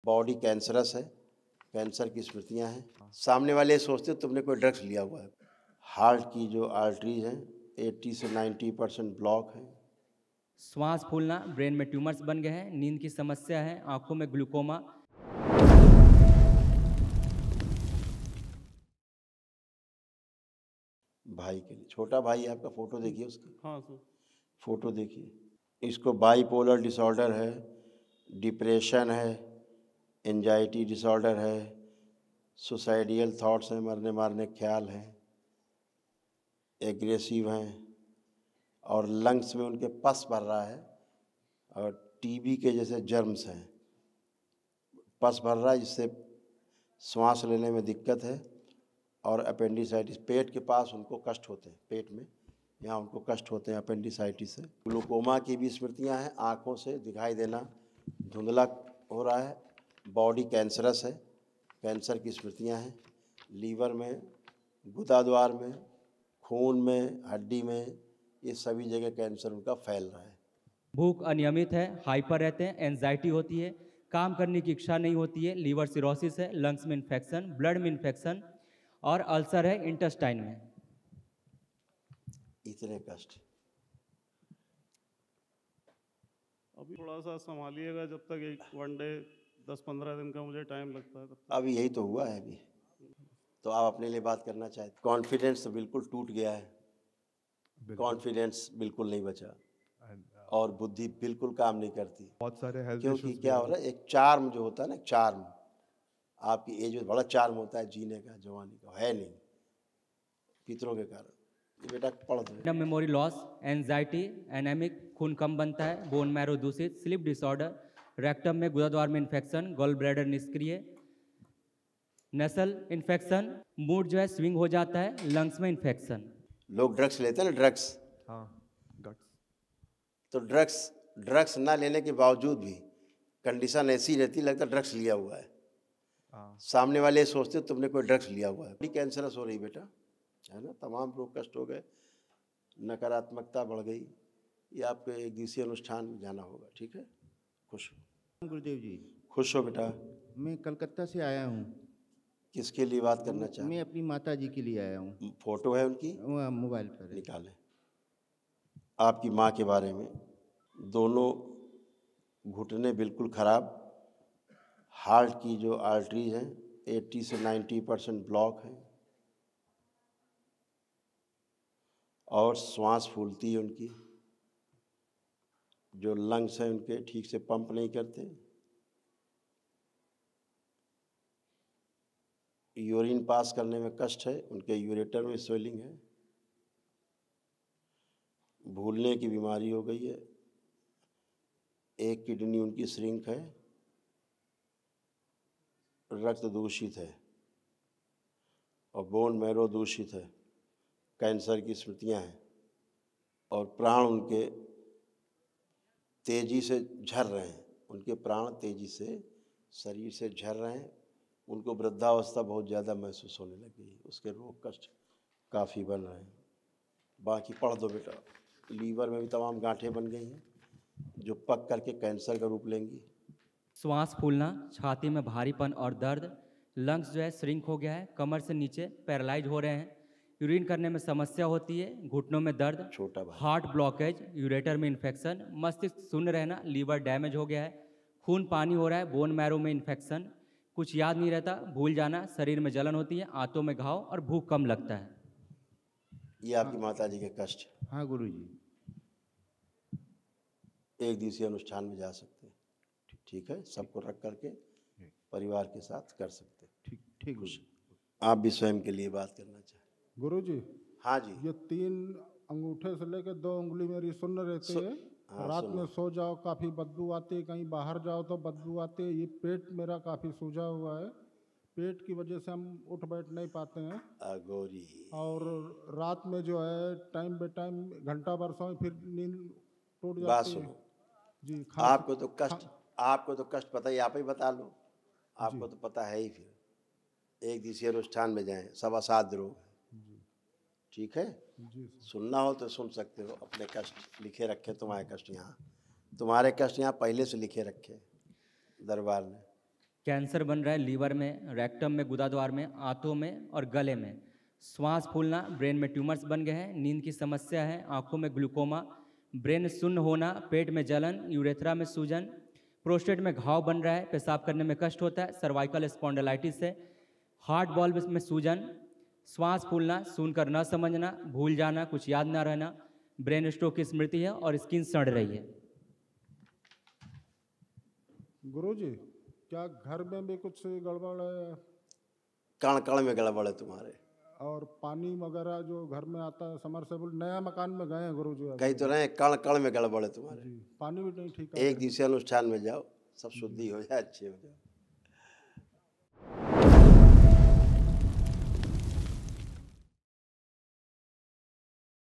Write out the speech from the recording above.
Body cancerous है, cancer की स्मृतियां हैं। सामने वाले सोचते तुमने कोई ड्रग्स लिया हुआ है। हार्ट की जो आर्टरीज हैं 80 से 90% ब्लॉक है। श्वास फूलना, ब्रेन में ट्यूमर्स बन गए हैं, नींद की समस्या है, आंखों में ग्लूकोमा। भाई के लिए, छोटा भाई आपका, फोटो देखिए उसकी। हाँ सर। फोटो देखिए। इसको बाइपोलर डिसऑर्डर है, डिप्रेशन है, एंजाइटी डिसऑर्डर है, सुसाइडियल थॉट्स हैं, मरने मारने के ख्याल हैं, एग्रेसिव हैं, और लंग्स में उनके पस भर रहा है, और टीबी के जैसे जर्म्स हैं, पस भर रहा है, जिससे सांस लेने में दिक्कत है, और अपेंडिसाइटिस, पेट के पास उनको कष्ट होते हैं, पेट में यहाँ उनको कष्ट होते हैं अपेंडिसाइटिस से। ग्लूकोमा की भी स्मृतियाँ हैं, आँखों से दिखाई देना धुंधला हो रहा है, बॉडी कैंसरस है, कैंसर की स्मृतियाँ हैं, लीवर में, गुदाद्वार में, खून में, हड्डी में, ये सभी जगह कैंसर उनका फैल रहा है। भूख अनियमित है, हाइपर रहते हैं, एंजाइटी होती है, काम करने की इच्छा नहीं होती है, लीवर सिरोसिस है, लंग्स में इन्फेक्शन, ब्लड में इन्फेक्शन और अल्सर है इंटेस्टाइन में। इतने कष्ट। अभी थोड़ा सा संभालिएगा, जब तक एक वन डे 10-15 दिन का मुझे टाइम लगता है तब तक। अभी यही तो हुआ है अभी, तो आप अपने लिए बात करना चाहते। कॉन्फिडेंस तो बिल्कुल टूट गया है, कॉन्फिडेंस बिल्कुल नहीं बचा, और बुद्धि बिल्कुल काम नहीं करती। बहुत सारे हेल्थ क्योंकि क्या हो रहा है, एक चार्म जो होता है ना, चार्म, आपकी एज में बड़ा चार्म होता है जीने का, जवानी का, है नहीं पितरों के कारण। ये बेटा पढ़ दो। मेमोरी लॉस, एंजाइटी, एनेमिक, खून कम बनता है, बोन मैरो दूषित, स्लीप डिसऑर्डर, रेक्टम में गुदाद्वार में इन्फेक्शन, गॉल ब्लैडर निष्क्रिय, नसल इन्फेक्शन, मूड जो है स्विंग हो जाता है, लंग्स में इन्फेक्शन। लोग ड्रग्स लेते हैं ना, ड्रग्स, हाँ गट्स। तो ड्रग्स ना लेने के बावजूद भी कंडीशन ऐसी रहती, लगता है ड्रग्स लिया हुआ है। सामने वाले सोचते तुमने कोई ड्रग्स लिया हुआ है। बड़ी कैंसरस हो रही बेटा, है ना, तमाम रोग कष्ट हो गए, नकारात्मकता बढ़ गई। ये आपको एक दिवसीय अनुष्ठान में जाना होगा, ठीक है। खुश हो गुरुदेव जी। खुश हो बेटा। मैं कलकत्ता से आया हूँ। किसके लिए बात करना चाहते? मैं अपनी माता जी के लिए आया हूँ। फोटो है उनकी, वहाँ मोबाइल पर है। निकालें। आपकी माँ के बारे में, दोनों घुटने बिल्कुल खराब, हार्ट की जो आर्टरीज हैं 80 से 90% ब्लॉक है, और श्वास फूलती है उनकी, जो लंग्स हैं उनके ठीक से पंप नहीं करते, यूरिन पास करने में कष्ट है, उनके यूरेटर में स्वेलिंग है, भूलने की बीमारी हो गई है, एक किडनी उनकी श्रिंक है, रक्त दूषित है, और बोन मैरो दूषित है, कैंसर की स्मृतियां हैं, और प्राण उनके तेजी से झर रहे हैं, उनके प्राण तेजी से शरीर से झर रहे हैं, उनको वृद्धावस्था बहुत ज़्यादा महसूस होने लगी है, उसके रोग कष्ट काफ़ी बन रहे हैं। बाकी पढ़ दो बेटा। लीवर में भी तमाम गांठें बन गई हैं, जो पक करके कैंसर का रूप लेंगी। श्वास फूलना, छाती में भारीपन और दर्द, लंग्स जो है श्रिंक हो गया है, कमर से नीचे पैरालाइज हो रहे हैं, यूरिन करने में समस्या होती है, घुटनों में दर्द, छोटा भाई, हार्ट ब्लॉकेज, यूरेटर में इन्फेक्शन, मस्तिष्क शून्य रहना, लीवर डैमेज हो गया है, खून पानी हो रहा है, बोन मैरो में इन्फेक्शन, कुछ याद नहीं रहता, भूल जाना, शरीर में जलन होती है, आंतों में घाव और भूख कम लगता है। ये आपकी माता जी के कष्ट। हाँ गुरुजी। एक दिवसीय अनुष्ठान में जा सकते हैं, ठीक है, सबको रख करके परिवार के साथ कर सकते हैं। ठीक ठीक खुश। आप भी स्वयं के लिए बात करना चाहें? गुरुजी, हाँ जी। ये 3 अंगूठे से लेकर 2 उंगली मेरी शून्य रहती है। हाँ, रात सुनो। में सो जाओ काफ़ी बदबू आती है, कहीं बाहर जाओ तो बदबू आती है। ये पेट मेरा काफ़ी सूजा हुआ है, पेट की वजह से हम उठ बैठ नहीं पाते हैं। अगोरी। और रात में जो है टाइम बे टाइम घंटा भर सोए फिर नींद टूट बात जाती है सुनो, जी। आपको तो कष्ट पता ही, आप ही बता लो, आपको तो पता है ही। फिर एक दिवसीय अनुष्ठान में जाएं, सब असाध्य रोग है, ठीक है। सुनना हो तो सुन सकते हो, अपने कष्ट लिखे रखे, तुम्हारे कष्ट यहाँ पहले से लिखे रखे दरबार ने। कैंसर बन रहा है लीवर में, रेक्टम में, गुदाद्वार में, आंतों में और गले में। श्वास फूलना, ब्रेन में ट्यूमर्स बन गए हैं, नींद की समस्या है, आंखों में ग्लूकोमा, ब्रेन शून्य होना, पेट में जलन, यूरेथ्रा में सूजन, प्रोस्टेट में घाव बन रहा है, पेशाब करने में कष्ट होता है, सर्वाइकल स्पॉन्डिलाइटिस है, हार्ट बॉल्व में सूजन, श्वास फूलना, सुनकर न समझना, भूल जाना, कुछ याद ना रहना, ब्रेन स्ट्रोक की स्मृति है और स्किन सड़ रही है। गुरुजी, क्या घर में भी कुछ गड़बड़ है? कण कण में गड़बड़ है तुम्हारे। और पानी वगैरह जो घर में आता है समरसेबल, नया मकान में गए हैं गुरुजी अभी। कहीं तो रहे कण कण में गड़बड़ है तुम्हारे। जी, पानी भी नहीं ठीक है। एक दिवसीय अनुष्ठान में जाओ, सब शुद्धि हो जाए, अच्छे हो जाए।